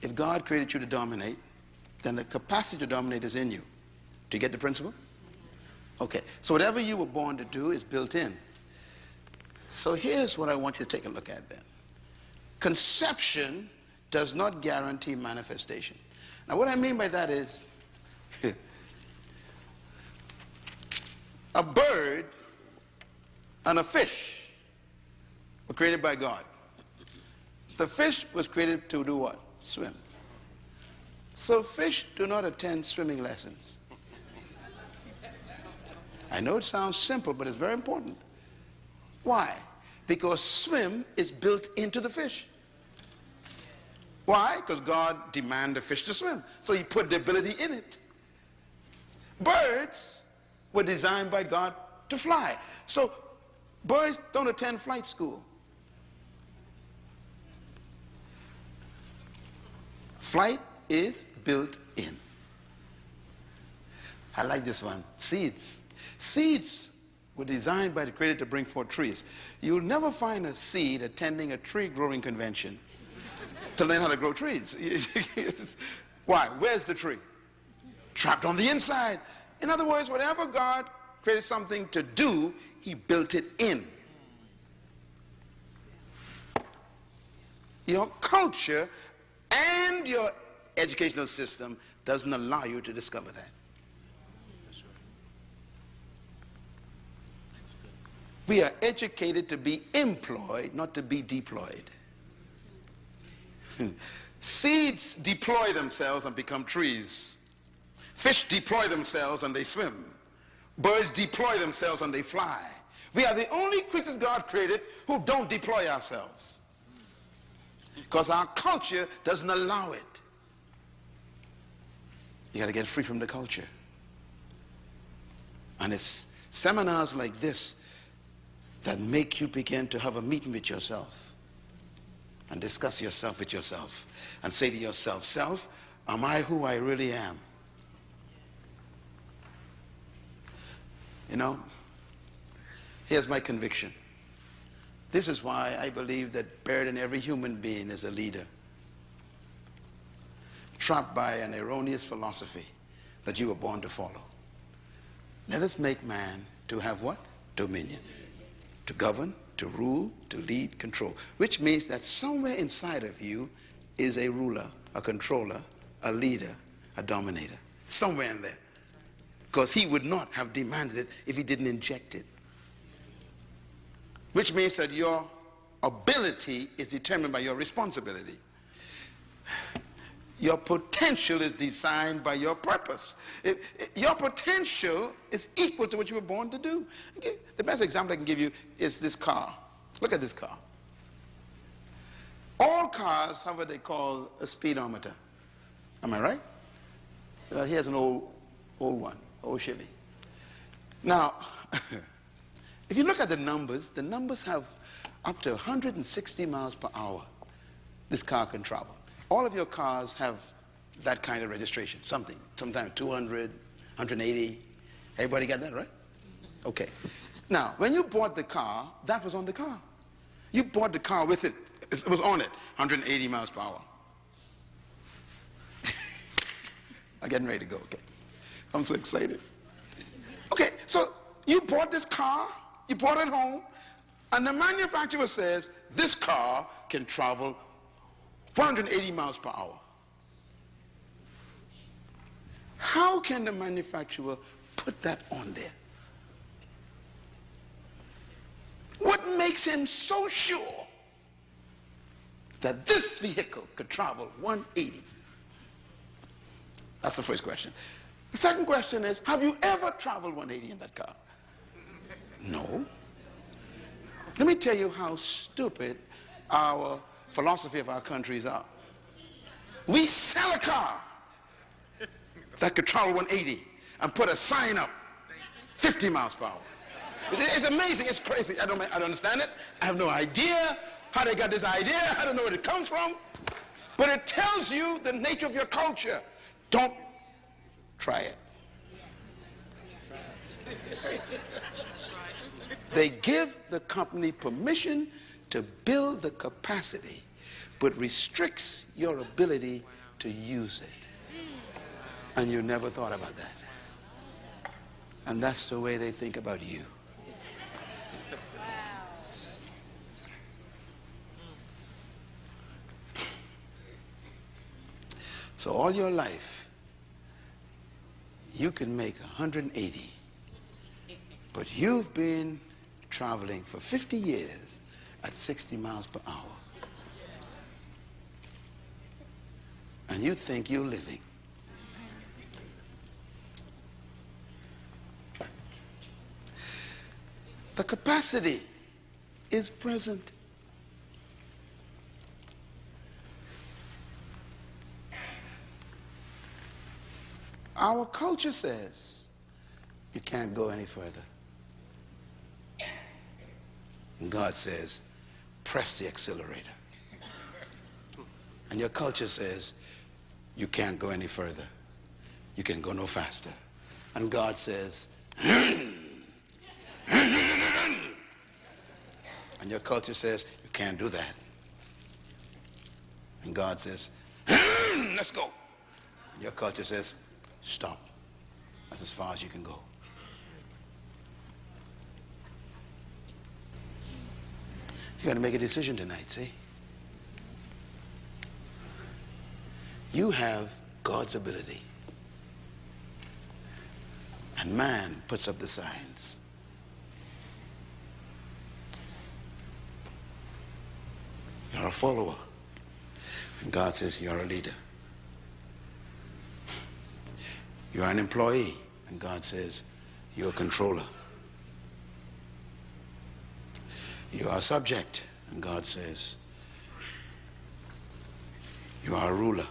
if God created you to dominate, then the capacity to dominate is in you. Do you get the principle? Okay, so whatever you were born to do is built in. So here's what I want you to take a look at then. Conception does not guarantee manifestation. Now what I mean by that is, a bird and a fish were created by God. The fish was created to do what? Swim. So fish do not attend swimming lessons. I know it sounds simple, but it's very important. Why? Because swim is built into the fish. Why? Because God demanded the fish to swim. So he put the ability in it. Birds were designed by God to fly. So birds don't attend flight school. Flight is built in. I like this one. Seeds. Seeds were designed by the Creator to bring forth trees. You'll never find a seed attending a tree growing convention to learn how to grow trees. Why? Where's the tree? Trapped on the inside. In other words, whatever God created something to do, he built it in. Your culture and your educational system doesn't allow you to discover that. We are educated to be employed, not to be deployed. Seeds deploy themselves and become trees. Fish deploy themselves and they swim. Birds deploy themselves and they fly. We are the only creatures God created who don't deploy ourselves, because our culture doesn't allow it. You got to get free from the culture. And it's seminars like this that make you begin to have a meeting with yourself and discuss yourself with yourself and say to yourself, self, am I who I really am? You know, here's my conviction. This is why I believe that buried in every human being is a leader, trapped by an erroneous philosophy that you were born to follow. Let us make man to have what? Dominion. To govern, to rule, to lead, control. Which means that somewhere inside of you is a ruler, a controller, a leader, a dominator. Somewhere in there. Because he would not have demanded it if he didn't inject it. Which means that your ability is determined by your responsibility. Your potential is designed by your purpose. Your potential is equal to what you were born to do. The best example I can give you is this car. Look at this car. All cars have what they call a speedometer. Am I right? Here's an old one, old Chevy. Now, if you look at the numbers have up to 160 miles per hour this car can travel. All of your cars have that kind of registration, sometimes 200, 180. Everybody got that, right? Okay. Now, when you bought the car, that was on the car. You bought the car with it. It was on it, 180 miles per hour. I'm getting ready to go, okay. I'm so excited. Okay, so you bought this car, you brought it home, and the manufacturer says this car can travel 180 miles per hour. How can the manufacturer put that on there? What makes him so sure that this vehicle could travel 180? That's the first question. The second question is, have you ever traveled 180 in that car? No. Let me tell you how stupid our philosophy of our countries are. We sell a car that could travel 180 and put a sign up 50 miles per hour. It's amazing, it's crazy. I don't understand it. I have no idea how they got this idea. I don't know where it comes from. But it tells you the nature of your culture. Don't try it. They give the company permission to build the capacity, but restricts your ability to use it. And you never thought about that. And that's the way they think about you. So all your life, you can make 180, but you've been traveling for 50 years at 60 miles per hour. And you think you're living. The capacity is present. Our culture says you can't go any further. And God says, press the accelerator. And your culture says, you can't go any further. You can go no faster. And God says, and your culture says, you can't do that. And God says, let's go. And your culture says, stop. That's as far as you can go. You got to make a decision tonight, see? You have God's ability. And man puts up the signs. You're a follower. And God says you're a leader. You're an employee. And God says you're a controller. You are a subject. And God says you are a ruler.